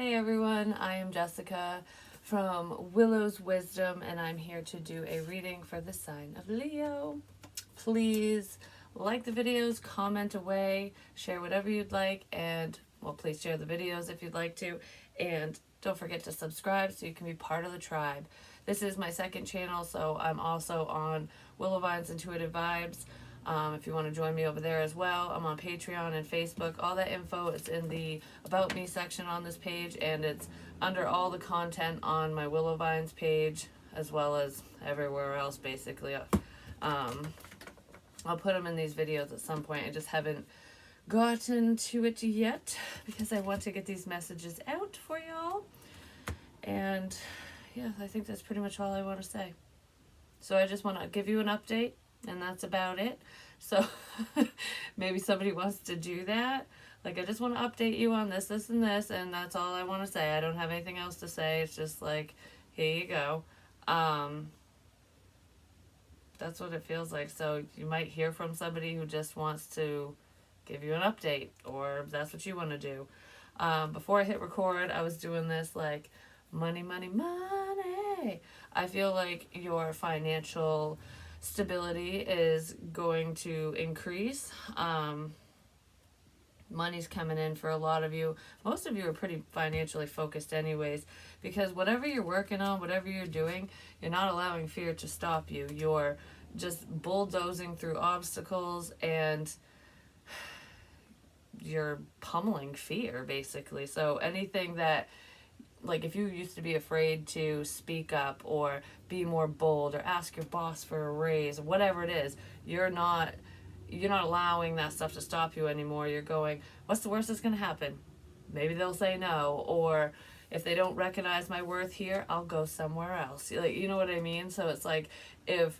Hey everyone, I am Jessica from Willow's Wisdom, and I'm here to do a reading for the sign of Leo. Please like the videos, comment away, share whatever you'd like, and well, please share the videos if you'd like to, and don't forget to subscribe so you can be part of the tribe. This is my second channel, so I'm also on Willow Vines Intuitive Vibes. If you want to join me over there as well, I'm on Patreon and Facebook. All that info is in the About Me section on this page, and it's under all the content on my Willow Vines page, as well as everywhere else, basically. I'll put them in these videos at some point. I just haven't gotten to it yet because I want to get these messages out for y'all. And yeah, I think that's pretty much all I want to say. So I just want to give you an update, and that's about it. So maybe somebody wants to do that. Like, I just want to update you on this, this, and this, and that's all I want to say. I don't have anything else to say. It's just like, here you go. That's what it feels like. So you might hear from somebody who just wants to give you an update, or that's what you want to do. Before I hit record, I was doing this like, money, money, money. I feel like your financial stability is going to increase. Money's coming in for a lot of you. Most of you are pretty financially focused anyways, because whatever you're working on, whatever you're doing, you're not allowing fear to stop you. You're just bulldozing through obstacles, and you're pummeling fear, basically. So anything that, like, if you used to be afraid to speak up or be more bold or ask your boss for a raise or whatever it is, you're not allowing that stuff to stop you anymore. You're going, what's the worst that's going to happen? Maybe they'll say no, or if they don't recognize my worth here, I'll go somewhere else. Like, you know what I mean? So it's like, if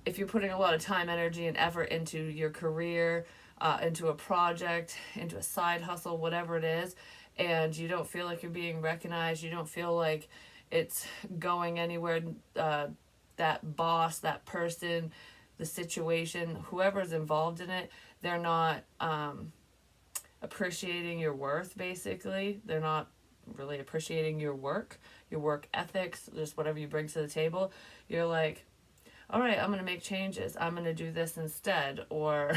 you're putting a lot of time, energy, and effort into your career, into a project, into a side hustle, whatever it is, and you don't feel like you're being recognized, you don't feel like it's going anywhere, that boss, that person, the situation, whoever's involved in it, they're not appreciating your worth, basically. They're not really appreciating your work ethics, just whatever you bring to the table. You're like, all right, I'm going to make changes. I'm going to do this instead. Or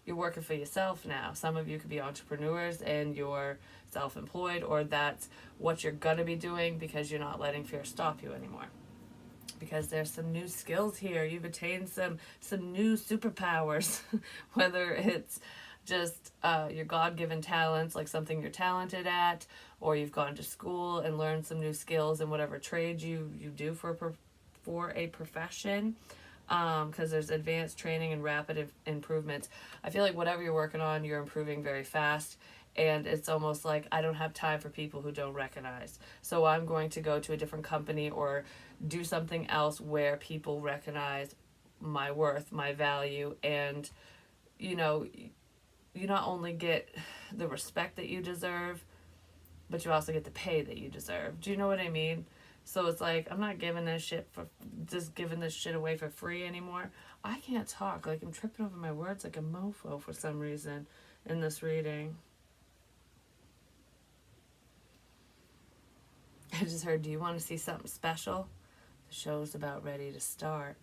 you're working for yourself now. Some of you could be entrepreneurs and you're self-employed, or that's what you're going to be doing because you're not letting fear stop you anymore. Because there's some new skills here. You've attained some new superpowers, whether it's just your God-given talents, like something you're talented at, or you've gone to school and learned some new skills in whatever trade you do for a profession. Because there's advanced training and rapid improvements. I feel like whatever you're working on, you're improving very fast, and it's almost like, I don't have time for people who don't recognize. So I'm going to go to a different company or do something else where people recognize my worth, my value, and you not only get the respect that you deserve, but you also get the pay that you deserve. Do you know what I mean? So it's like, I'm not giving this shit away for free anymore. I can't talk. Like, I'm tripping over my words like a mofo for some reason in this reading. I just heard, do you want to see something special? The show's about ready to start.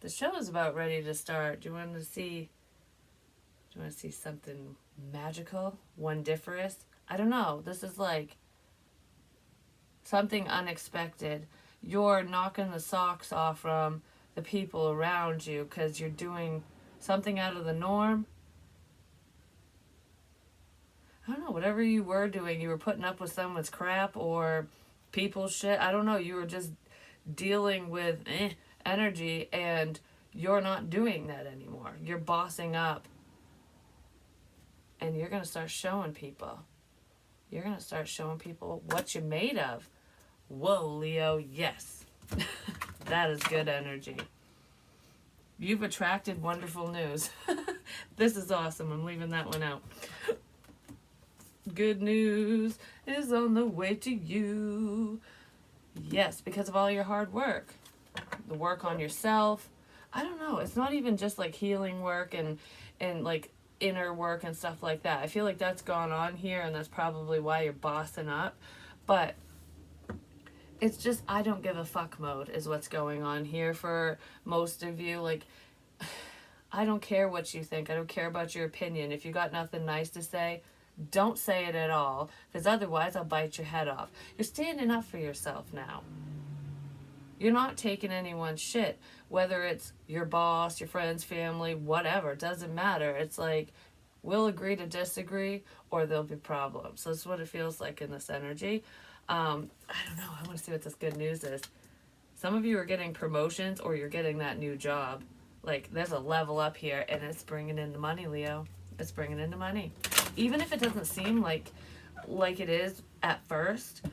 The show is about ready to start. Do you want to see something magical? Wondiferous? I don't know. This is like something unexpected. You're knocking the socks off from the people around you because you're doing something out of the norm. I don't know, whatever you were doing, you were putting up with someone's crap or people's shit. I don't know, you were just dealing with energy, and you're not doing that anymore. You're bossing up, and you're going to start showing people. You're going to start showing people what you're made of. Whoa, Leo, yes. That is good energy. You've attracted wonderful news. This is awesome. I'm leaving that one out. Good news is on the way to you. Yes, because of all your hard work. The work on yourself. I don't know. It's not even just like healing work and like inner work and stuff like that. I feel like that's gone on here, and that's probably why you're bossing up. But it's just, I don't give a fuck mode is what's going on here for most of you. Like, I don't care what you think. I don't care about your opinion. If you got nothing nice to say, don't say it at all, because otherwise I'll bite your head off. You're standing up for yourself now. You're not taking anyone's shit, whether it's your boss, your friends, family, whatever. It doesn't matter. It's like, we'll agree to disagree, or there'll be problems. So that's what it feels like in this energy. I don't know. I want to see what this good news is. Some of you are getting promotions, or you're getting that new job. Like, there's a level up here, and it's bringing in the money, Leo. It's bringing in the money. Even if it doesn't seem like it is at first,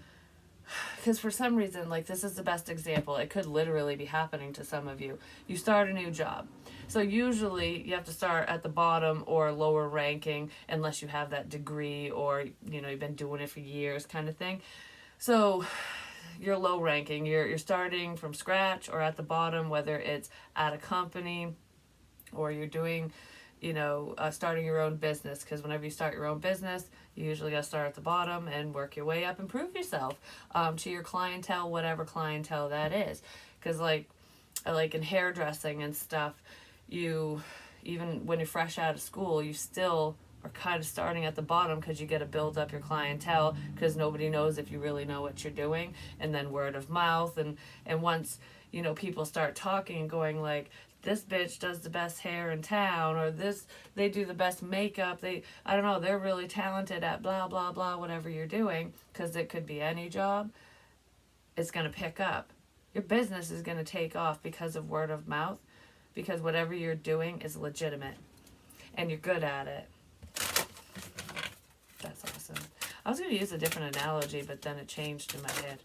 because for some reason, like, this is the best example. It could literally be happening to some of you. You start a new job. So usually you have to start at the bottom or lower ranking, unless you have that degree or, you know, you've been doing it for years kind of thing. So you're low ranking. You're starting from scratch or at the bottom, whether it's at a company or you're doing, you know, starting your own business. Because whenever you start your own business, you usually got to start at the bottom and work your way up and prove yourself to your clientele, whatever clientele that is. Because like in hairdressing and stuff, you, even when you're fresh out of school, you still are kind of starting at the bottom, because you got to build up your clientele, because nobody knows if you really know what you're doing. And then word of mouth, and once, you know, people start talking and going like, this bitch does the best hair in town, or this, they do the best makeup, I don't know, they're really talented at blah blah blah, whatever you're doing, because it could be any job, it's going to pick up. Your business is going to take off because of word of mouth, because whatever you're doing is legitimate and you're good at it. That's awesome. I was going to use a different analogy, but then it changed in my head.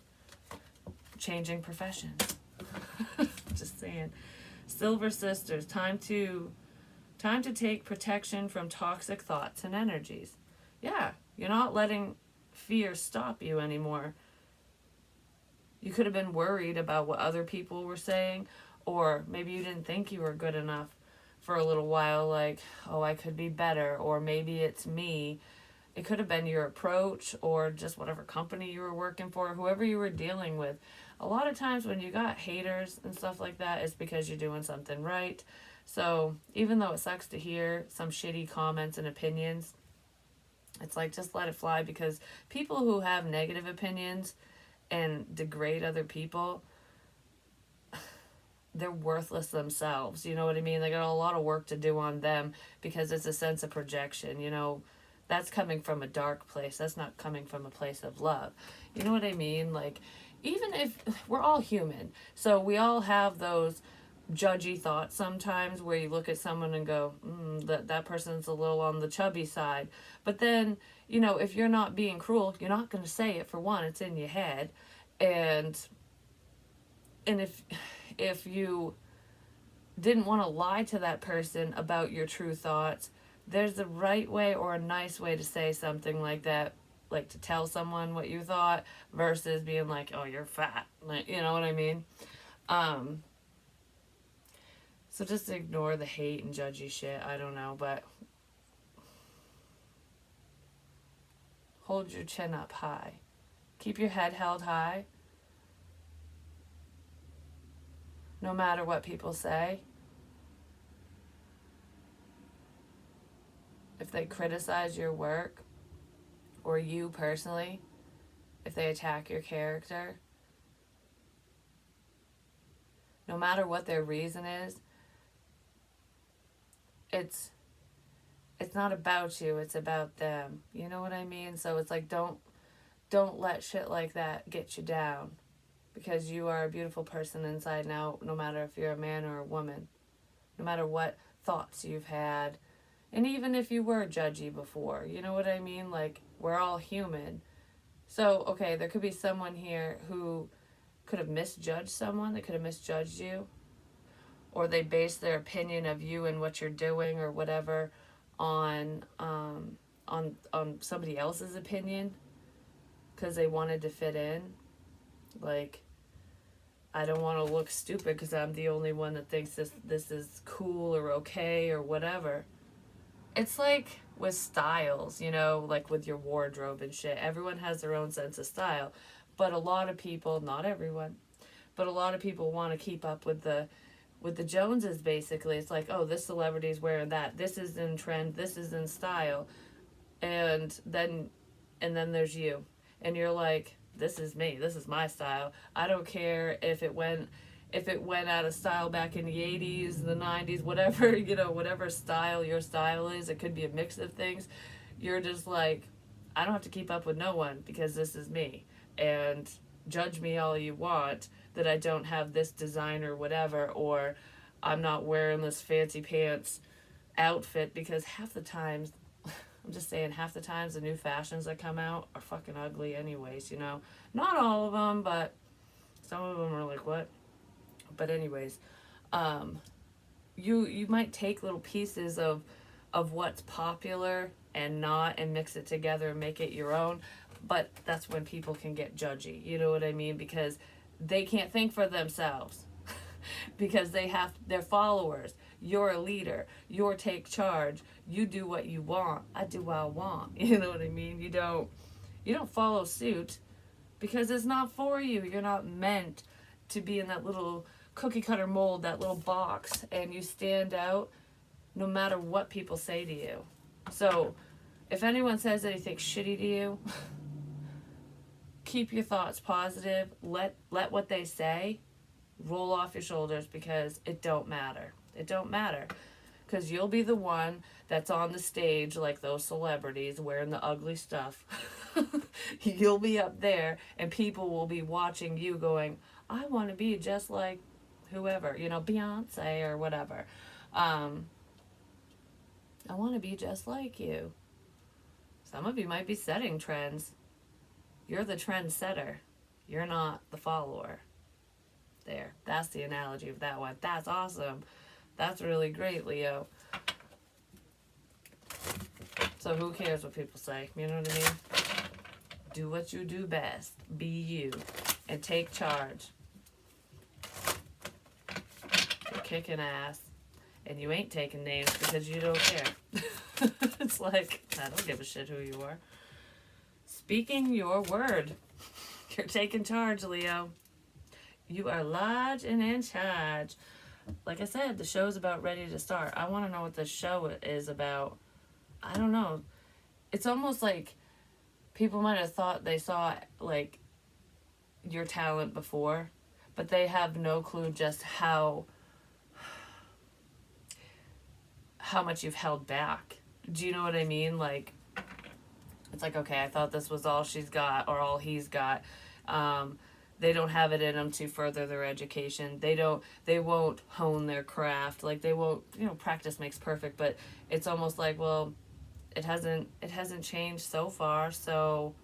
Changing professions. Just saying. Silver Sisters, time to take protection from toxic thoughts and energies. Yeah, you're not letting fear stop you anymore. You could have been worried about what other people were saying, or maybe you didn't think you were good enough for a little while, like, oh, I could be better, or maybe it's me. It could have been your approach, or just whatever company you were working for, whoever you were dealing with. A lot of times when you got haters and stuff like that, it's because you're doing something right. So even though it sucks to hear some shitty comments and opinions, it's like, just let it fly, because people who have negative opinions and degrade other people, they're worthless themselves. You know what I mean? They got a lot of work to do on them, because it's a sense of projection, you know. That's coming from a dark place. That's not coming from a place of love. You know what I mean? Like, even if we're all human, so we all have those judgy thoughts sometimes, where you look at someone and go, that person's a little on the chubby side. But then, you know, if you're not being cruel, you're not going to say it. For one, it's in your head. And if you didn't want to lie to that person about your true thoughts, there's a right way or a nice way to say something like that, like to tell someone what you thought, versus being like, oh, you're fat. Like, you know what I mean? So just ignore the hate and judgy shit. I don't know, but hold your chin up high. Keep your head held high. No matter what people say. If they criticize your work, or you personally, if they attack your character, no matter what their reason is, it's not about you, it's about them. You know what I mean? So it's like, don't let shit like that get you down, because you are a beautiful person inside now, no matter if you're a man or a woman, no matter what thoughts you've had. And even if you were judgy before, you know what I mean? Like, we're all human. So, okay, there could be someone here who could have misjudged someone. They could have misjudged you. Or they base their opinion of you and what you're doing or whatever on somebody else's opinion, because they wanted to fit in. Like, I don't want to look stupid because I'm the only one that thinks this is cool or okay or whatever. it's like with styles, you know, like with your wardrobe and shit. Everyone has their own sense of style, but a lot of people, not everyone, but a lot of people want to keep up with the Joneses. Basically, it's like, oh, this celebrity's wearing that. This is in trend. This is in style, and then there's you, and you're like, this is me. This is my style. I don't care if it went out of style back in the 80s, the 90s, whatever, you know, whatever style your style is, it could be a mix of things. You're just like, I don't have to keep up with no one because this is me. And judge me all you want that I don't have this design or whatever, or I'm not wearing this fancy pants outfit, because half the times, I'm just saying, half the times the new fashions that come out are fucking ugly anyways, you know. Not all of them, but some of them are like, what? But anyways, you might take little pieces of what's popular and not, and mix it together and make it your own. But that's when people can get judgy, you know what I mean? Because they can't think for themselves. Because they have their followers. You're a leader. You're take charge. You do what you want. I do what I want. You know what I mean? You don't follow suit because it's not for you. You're not meant to be in that little cookie cutter mold, that little box, and you stand out no matter what people say to you. So if anyone says anything shitty to you, keep your thoughts positive. Let what they say roll off your shoulders, because it don't matter. It don't matter. Because you'll be the one that's on the stage like those celebrities wearing the ugly stuff. You'll be up there and people will be watching you going, I want to be just like whoever, you know, Beyonce or whatever. I want to be just like you. Some of you might be setting trends. You're the trend setter. You're not the follower. There. That's the analogy of that one. That's awesome. That's really great, Leo. So who cares what people say? You know what I mean? Do what you do best. Be you. And take charge. You're kicking ass. And you ain't taking names because you don't care. It's like, I don't give a shit who you are. Speaking your word. You're taking charge, Leo. You are large and in charge. Like I said, the show's about ready to start. I want to know what the show is about. I don't know. It's almost like people might have thought they saw, like, your talent before, but they have no clue just how much you've held back. Do you know what I mean? Like, it's like, okay, I thought this was all she's got or all he's got. They don't have it in them to further their education. They won't hone their craft. Like, they won't, you know, practice makes perfect, but it's almost like, well, it hasn't changed so far, so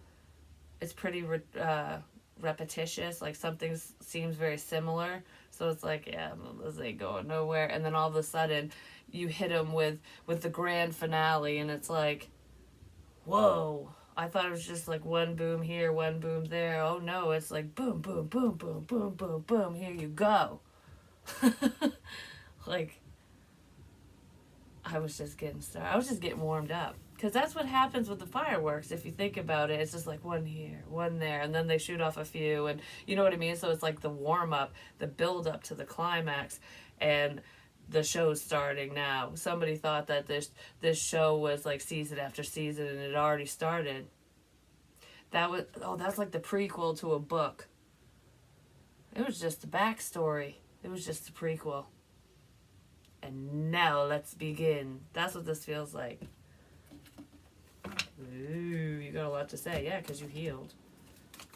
it's pretty repetitious. Like, something seems very similar, so it's like, yeah, this ain't going nowhere. And then all of a sudden you hit them with the grand finale, and it's like, whoa, I thought it was just like one boom here, one boom there. Oh no, it's like boom, boom, boom, boom, boom, boom, boom, here you go. Like, I was just getting started. I was just getting warmed up. Because that's what happens with the fireworks. If you think about it, it's just like one here, one there, and then they shoot off a few, and you know what I mean? So it's like the warm-up, the build-up to the climax, and the show's starting now. Somebody thought that this show was like season after season, and it already started. That's like the prequel to a book. It was just the backstory. It was just the prequel. And now let's begin. That's what this feels like. Ooh, you got a lot to say. Yeah, because you healed.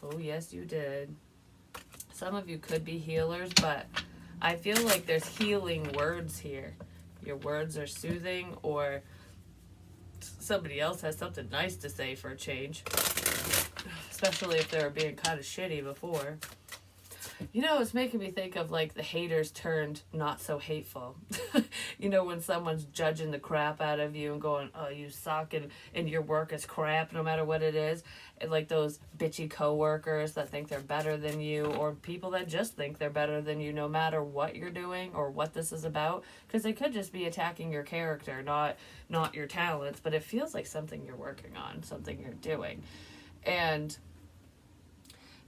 Oh, yes, you did. Some of you could be healers, but I feel like there's healing words here. Your words are soothing, or somebody else has something nice to say for a change. Especially if they were being kind of shitty before. You know, it's making me think of like the haters turned not so hateful. You know, when someone's judging the crap out of you and going, oh, you suck, and your work is crap no matter what it is. And like those bitchy coworkers that think they're better than you, or people that just think they're better than you no matter what you're doing or what this is about. Because they could just be attacking your character, not your talents, but it feels like something you're working on, something you're doing. And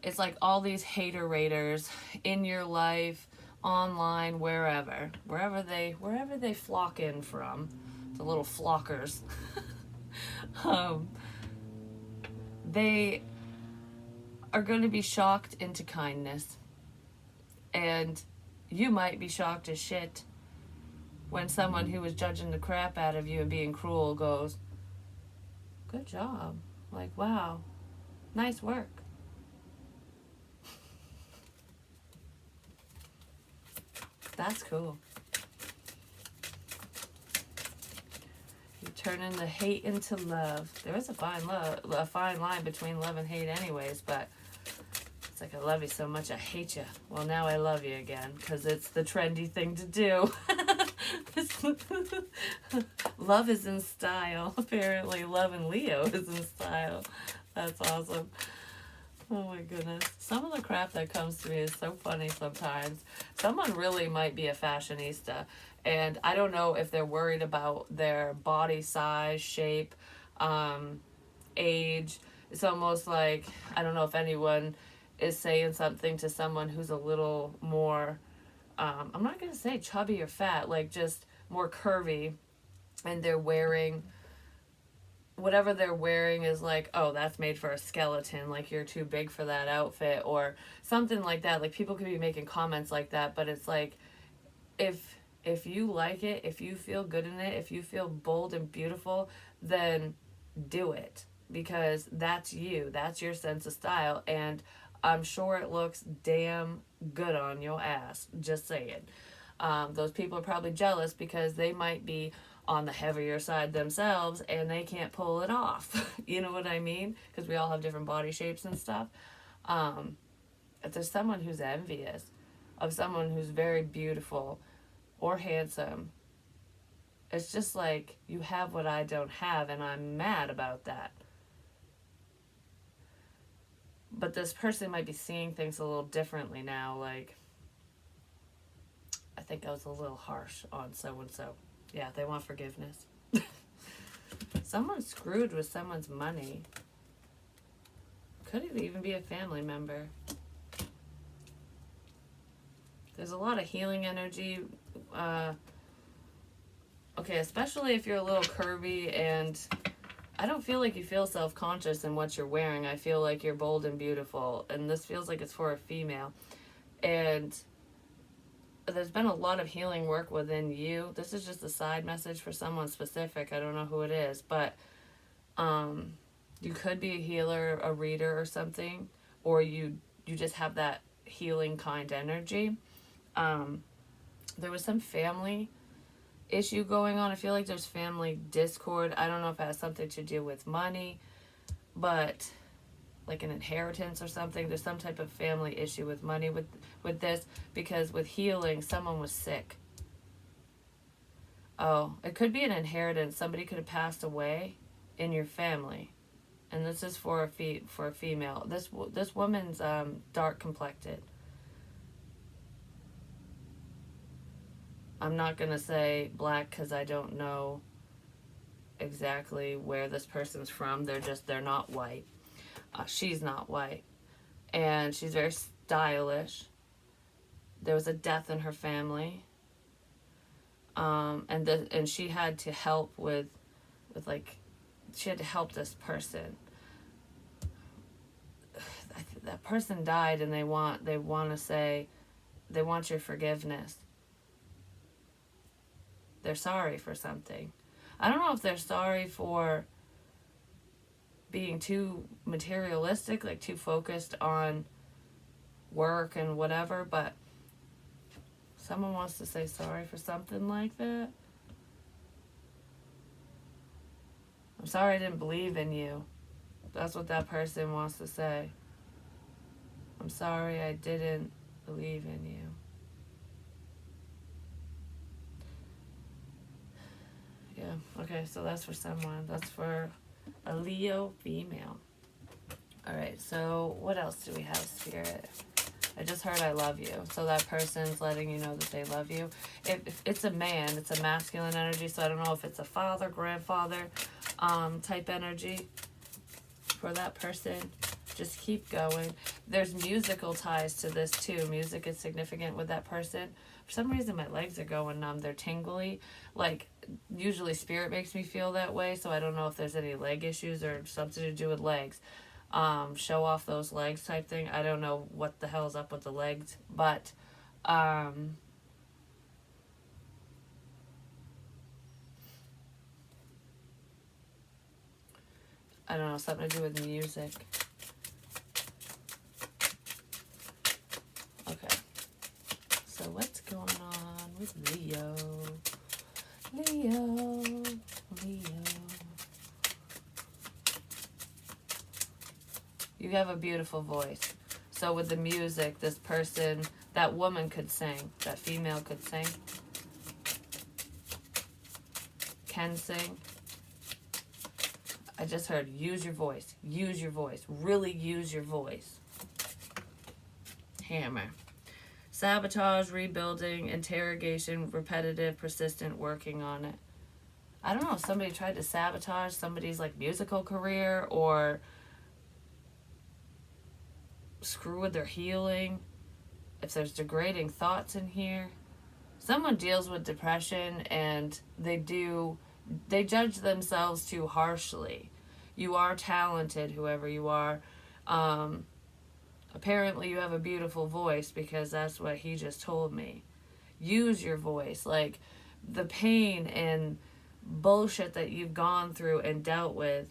it's like all these hater raters in your life, online, wherever they flock in from, the little flockers. They are going to be shocked into kindness, and you might be shocked as shit when someone who was judging the crap out of you and being cruel goes, good job, like, wow, nice work. That's cool. You turning the hate into love. There is a fine line between love and hate anyways, but it's like, I love you so much I hate you. Well, now I love you again because it's the trendy thing to do. Love is in style. Apparently, love and Leo is in style. That's awesome. Oh my goodness. Some of the crap that comes to me is so funny sometimes. Someone really might be a fashionista, and I don't know if they're worried about their body size, shape, age. It's almost like, I don't know if anyone is saying something to someone who's a little more, I'm not going to say chubby or fat, like just more curvy, and they're wearing whatever they're wearing is like, oh, that's made for a skeleton, like you're too big for that outfit, or something like that. Like, people could be making comments like that, but it's like, if you like it, if you feel good in it, if you feel bold and beautiful, then do it, because that's you, that's your sense of style, and I'm sure it looks damn good on your ass, just saying. Those people are probably jealous because they might be on the heavier side themselves and they can't pull it off. You know what I mean? Because we all have different body shapes and stuff. If there's someone who's envious of someone who's very beautiful or handsome, it's just like, you have what I don't have, and I'm mad about that. But this person might be seeing things a little differently now. Like, I think I was a little harsh on so-and-so. Yeah, they want forgiveness. Someone's screwed with someone's money. Could it even be a family member? There's a lot of healing energy. Okay, especially if you're a little curvy, and I don't feel like you feel self-conscious in what you're wearing. I feel like you're bold and beautiful, and this feels like it's for a female. And there's been a lot of healing work within you. This is just a side message for someone specific. I don't know who it is, but you could be a healer, a reader or something, or you just have that healing kind energy. There was some family issue going on. I feel like there's family discord. I don't know if it has something to do with money, but like an inheritance or something. There's some type of family issue with money with this, because with healing, someone was sick. Oh, it could be an inheritance. Somebody could have passed away in your family, and this is for a female. This woman's dark complected. I'm not gonna say black because I don't know exactly where this person's from. They're not white. She's not white, and she's very stylish. There was a death in her family, and she had to help with like, she had to help this person. That person died, and they want to say they want your forgiveness. They're sorry for something. I don't know if they're sorry for being too materialistic, like too focused on work and whatever, but someone wants to say sorry for something like that. I'm sorry I didn't believe in you. That's what that person wants to say. I'm sorry I didn't believe in you. Okay, so that's for someone. That's for a Leo female. Alright, so what else do we have, Spirit? I just heard I love you. So that person's letting you know that they love you. If it's a man, it's a masculine energy, so I don't know if it's a father, grandfather type energy for that person. Just keep going. There's musical ties to this too. Music is significant with that person. For some reason, my legs are going numb. They're tingly. Like, usually Spirit makes me feel that way, so I don't know if there's any leg issues or something to do with legs. Show off those legs type thing. I don't know what the hell's up with the legs, but I don't know, something to do with music. Okay, so what's going on with Leo? You have a beautiful voice. So with the music, this person, that woman could sing, that female could sing, can sing. I just heard use your voice, really use your voice. Hammer. Sabotage, rebuilding, interrogation, repetitive, persistent, working on it. I don't know if somebody tried to sabotage somebody's like musical career or screw with their healing. If there's degrading thoughts in here. Someone deals with depression and they judge themselves too harshly. You are talented, whoever you are. Apparently you have a beautiful voice because that's what he just told me. Use your voice. Like, the pain and bullshit that you've gone through and dealt with,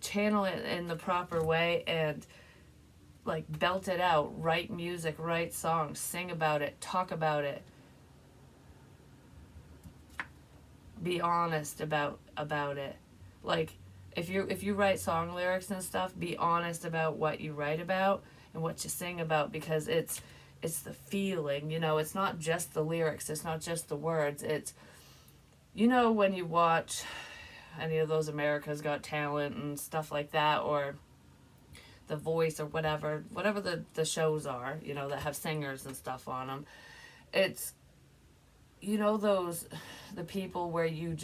channel it in the proper way and like belt it out. Write music, write songs, sing about it, talk about it. Be honest about it. Like, if you write song lyrics and stuff, be honest about what you write about and what you sing about, because it's the feeling, you know. It's not just the lyrics, it's not just the words. It's, you know, when you watch any of those America's Got Talent and stuff like that, or The Voice, or whatever the shows are, you know, that have singers and stuff on them. It's, you know, the people where you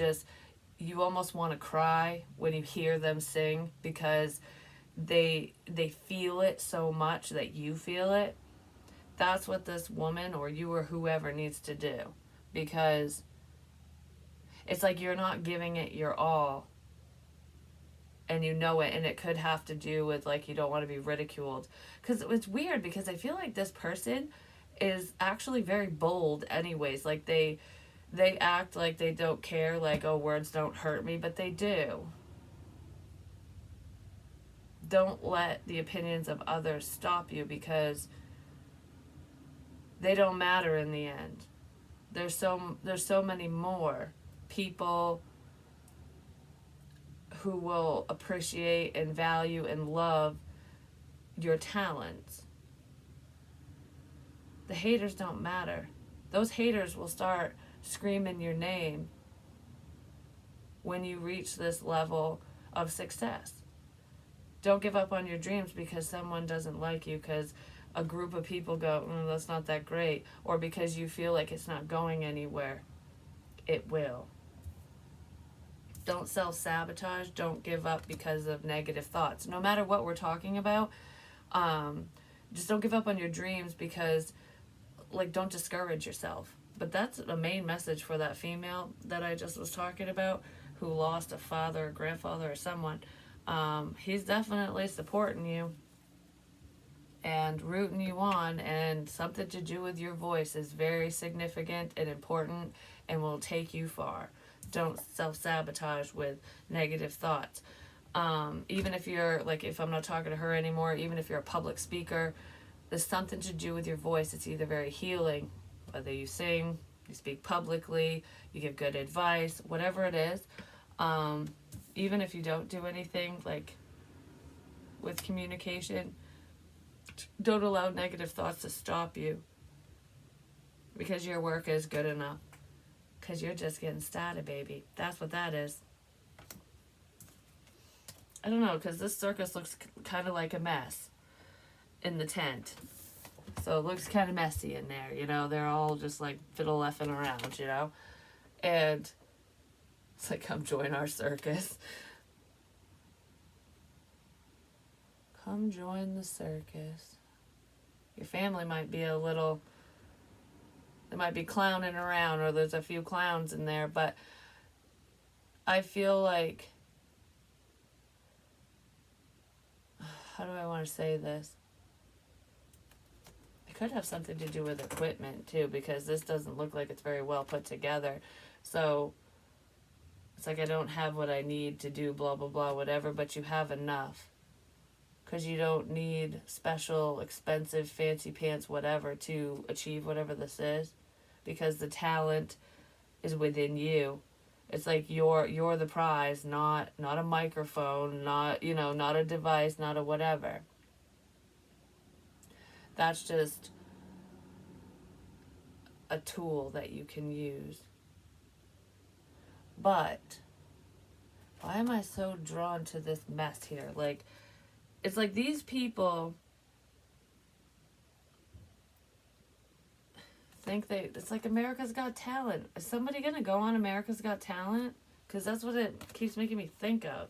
almost want to cry when you hear them sing because they feel it so much that you feel it. That's what this woman or you or whoever needs to do, because it's like you're not giving it your all and you know it, and it could have to do with like you don't want to be ridiculed. Because it's weird, because I feel like this person is actually very bold anyways. Like they act like they don't care, like, oh, words don't hurt me, but they do. Don't let the opinions of others stop you, because they don't matter in the end. There's so many more people who will appreciate and value and love your talents. The haters don't matter. Those haters will start screaming your name when you reach this level of success. Don't give up on your dreams because someone doesn't like you, because a group of people go, that's not that great, or because you feel like it's not going anywhere. It will. Don't self-sabotage. Don't give up because of negative thoughts. No matter what we're talking about, just don't give up on your dreams, because, like, don't discourage yourself. But that's a main message for that female that I just was talking about, who lost a father or grandfather or someone. He's definitely supporting you and rooting you on, and something to do with your voice is very significant and important and will take you far. Don't self-sabotage with negative thoughts. Even if you're, like, if I'm not talking to her anymore, even if you're a public speaker, there's something to do with your voice. It's either very healing, whether you sing, you speak publicly, you give good advice, whatever it is. Even if you don't do anything, like, with communication, don't allow negative thoughts to stop you, because your work is good enough. Because you're just getting started, baby. That's what that is. I don't know, because this circus looks kind of like a mess in the tent. So it looks kind of messy in there, you know? They're all just like fiddle effing around, you know? And it's like, come join our circus. Come join the circus. Your family might be a little, they might be clowning around, or there's a few clowns in there, but I feel like, how do I want to say this? It could have something to do with equipment too, because this doesn't look like it's very well put together. So it's like I don't have what I need to do blah, blah, blah, whatever, but you have enough. Because you don't need special, expensive, fancy pants, whatever, to achieve whatever this is. Because the talent is within you. It's like you're the prize, not a microphone, not, you know, not a device, not a whatever. That's just a tool that you can use. But why am I so drawn to this mess here? Like, it's like these people think it's like America's Got Talent. Is somebody gonna go on America's Got Talent? Because that's what it keeps making me think of.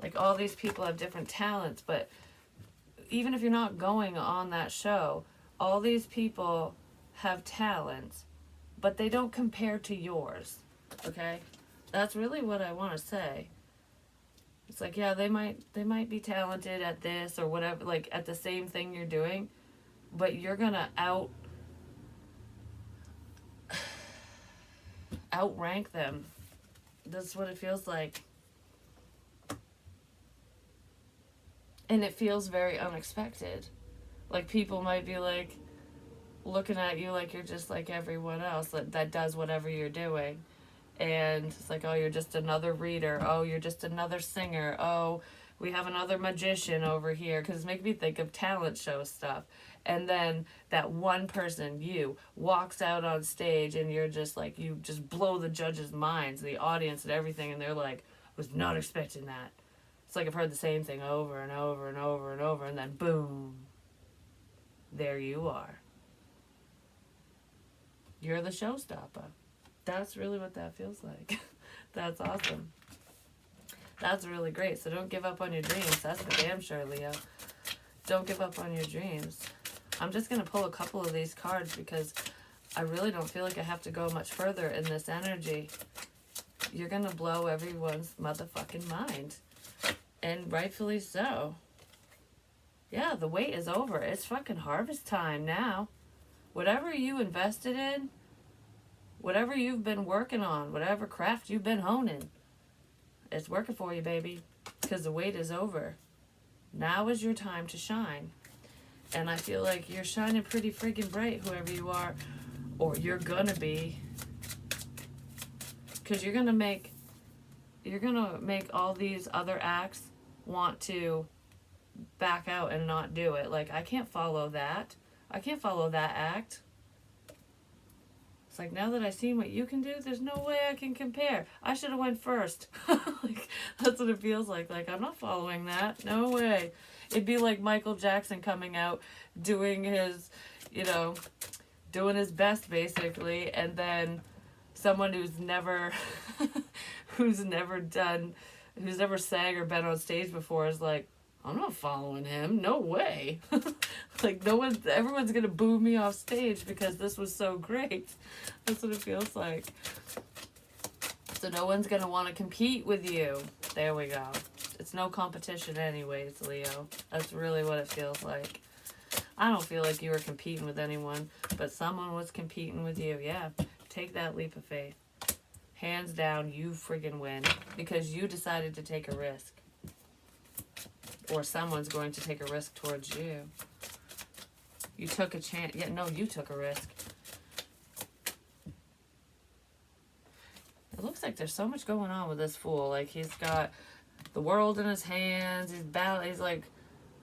Like, all these people have different talents, but even if you're not going on that show, all these people have talents, but they don't compare to yours, okay? That's really what I want to say. It's like, yeah, they might be talented at this or whatever, like at the same thing you're doing, but you're gonna outrank them. That's what it feels like. And it feels very unexpected. Like, people might be like looking at you like you're just like everyone else that does whatever you're doing. And it's like, oh, you're just another reader. Oh, you're just another singer. Oh, we have another magician over here. Because it's making me think of talent show stuff. And then that one person, you, walks out on stage and you're just like, you just blow the judges' minds, the audience and everything. And they're like, was not expecting that. It's like I've heard the same thing over and over and over and over. And then boom, there you are. You're the showstopper. That's really what that feels like. That's awesome. That's really great. So don't give up on your dreams. That's for damn sure, Leo. Don't give up on your dreams. I'm just going to pull a couple of these cards because I really don't feel like I have to go much further in this energy. You're going to blow everyone's motherfucking mind. And rightfully so. Yeah, the wait is over. It's fucking harvest time now. Whatever you invested in, whatever you've been working on, whatever craft you've been honing, it's working for you, baby. Because the wait is over. Now is your time to shine. And I feel like you're shining pretty freaking bright, whoever you are. Or you're gonna be. Because you're gonna make all these other acts want to back out and not do it. Like, I can't follow that. I can't follow that act. It's like, now that I've seen what you can do, there's no way I can compare. I should have went first. Like, that's what it feels like. Like, I'm not following that. No way. It'd be like Michael Jackson coming out, doing his, doing his best, basically, and then someone who's never, who's never sang or been on stage before is like, I'm not following him. No way. Like, everyone's going to boo me off stage because this was so great. That's what it feels like. So no one's going to want to compete with you. There we go. It's no competition anyways, Leo. That's really what it feels like. I don't feel like you were competing with anyone, but someone was competing with you. Yeah, take that leap of faith. Hands down, you friggin' win because you decided to take a risk. Or someone's going to take a risk towards you. You took a chance. Yeah, no, you took a risk. It looks like there's so much going on with this fool. Like, he's got the world in his hands. He's like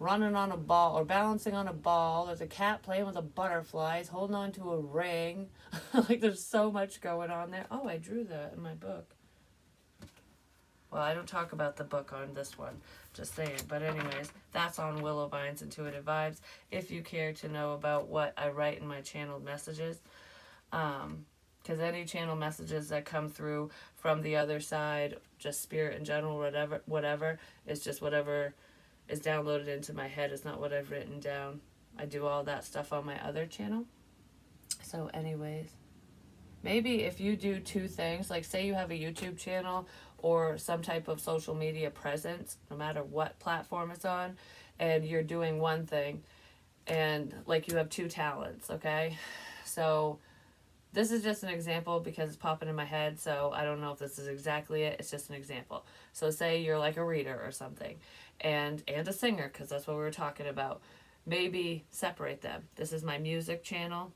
running on a ball or balancing on a ball. There's a cat playing with a butterfly. He's holding on to a ring. Like, there's so much going on there. Oh, I drew that in my book. Well, I don't talk about the book on this one, just saying. But anyways, that's on Willow Vines Intuitive Vibes. If you care to know about what I write in my channeled messages, because any channel messages that come through from the other side, just spirit in general, whatever, is just whatever is downloaded into my head. It's not what I've written down. I do all that stuff on my other channel. So anyways, maybe if you do two things, like say you have a YouTube channel or some type of social media presence, no matter what platform it's on, and you're doing one thing, and like you have two talents, okay? So this is just an example because it's popping in my head, so I don't know if this is exactly it. It's just an example. So say you're like a reader or something, and a singer, because that's what we were talking about. Maybe separate them. This is my music channel,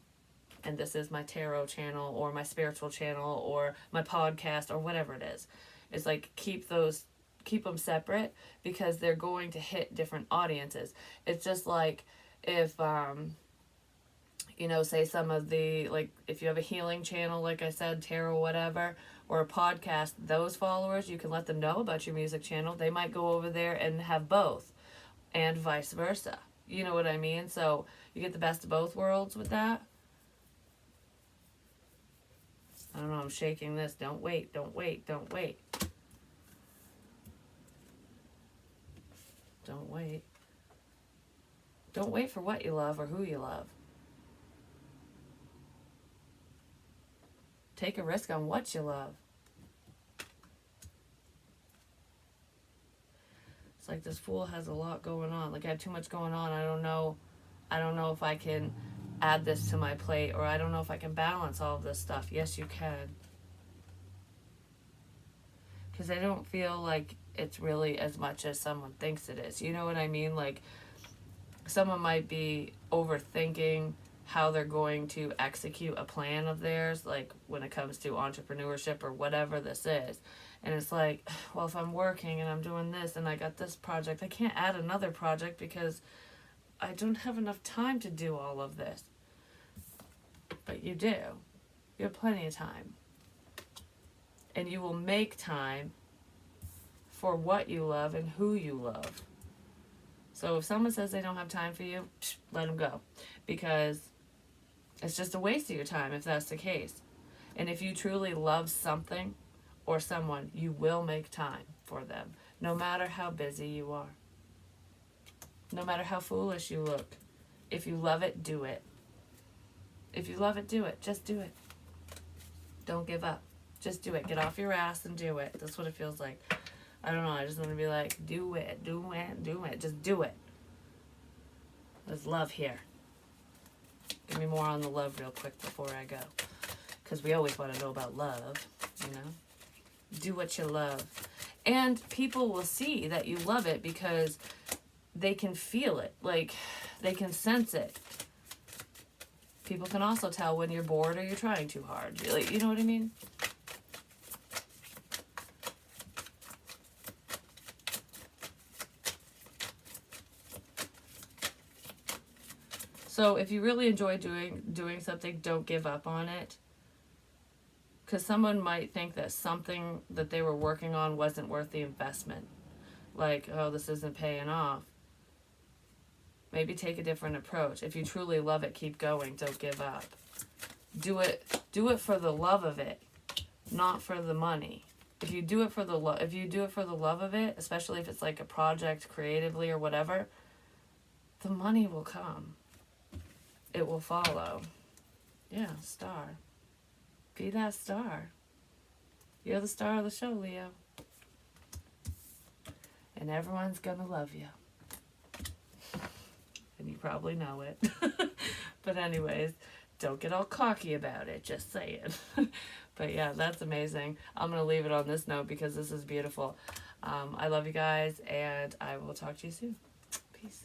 and this is my tarot channel, or my spiritual channel, or my podcast, or whatever it is. It's like keep them separate, because they're going to hit different audiences. It's just like if you know, say some of the, like, if you have a healing channel, like I said, tarot, whatever, or a podcast, those followers, you can let them know about your music channel. They might go over there and have both, and vice versa. You know what I mean? So you get the best of both worlds with that. I don't know, I'm shaking this. Don't wait, don't wait, don't wait. Don't wait. Don't wait for what you love or who you love. Take a risk on what you love. It's like this fool has a lot going on. Like, I have too much going on. I don't know if I can add this to my plate, or I don't know if I can balance all of this stuff. Yes, you can. Because I don't feel like it's really as much as someone thinks it is. You know what I mean? Like, someone might be overthinking how they're going to execute a plan of theirs, like when it comes to entrepreneurship or whatever this is. And it's like, well, if I'm working and I'm doing this and I got this project, I can't add another project because I don't have enough time to do all of this. But you do. You have plenty of time. And you will make time for what you love and who you love. So if someone says they don't have time for you, let them go. Because it's just a waste of your time if that's the case. And if you truly love something or someone, you will make time for them, no matter how busy you are. No matter how foolish you look. If you love it, do it. If you love it, do it. Just do it. Don't give up. Just do it. Get off your ass and do it. That's what it feels like. I don't know. I just want to be like, do it, do it, do it. Just do it. There's love here. Give me more on the love real quick before I go. Because we always want to know about love, you know. Do what you love. And people will see that you love it because they can feel it. Like, they can sense it. People can also tell when you're bored or you're trying too hard. Like, you know what I mean? So if you really enjoy doing something, don't give up on it. Because someone might think that something that they were working on wasn't worth the investment. Like, oh, this isn't paying off. Maybe take a different approach. If you truly love it, keep going. Don't give up. Do it for the love of it, not for the money. If you do it for the love of it, especially if it's like a project creatively or whatever, the money will come. It will follow. Yeah, star. Be that star. You're the star of the show, Leo. And everyone's gonna love you. And you probably know it. But anyways, don't get all cocky about it. Just saying. But yeah, that's amazing. I'm gonna leave it on this note because this is beautiful. I love you guys, and I will talk to you soon. Peace.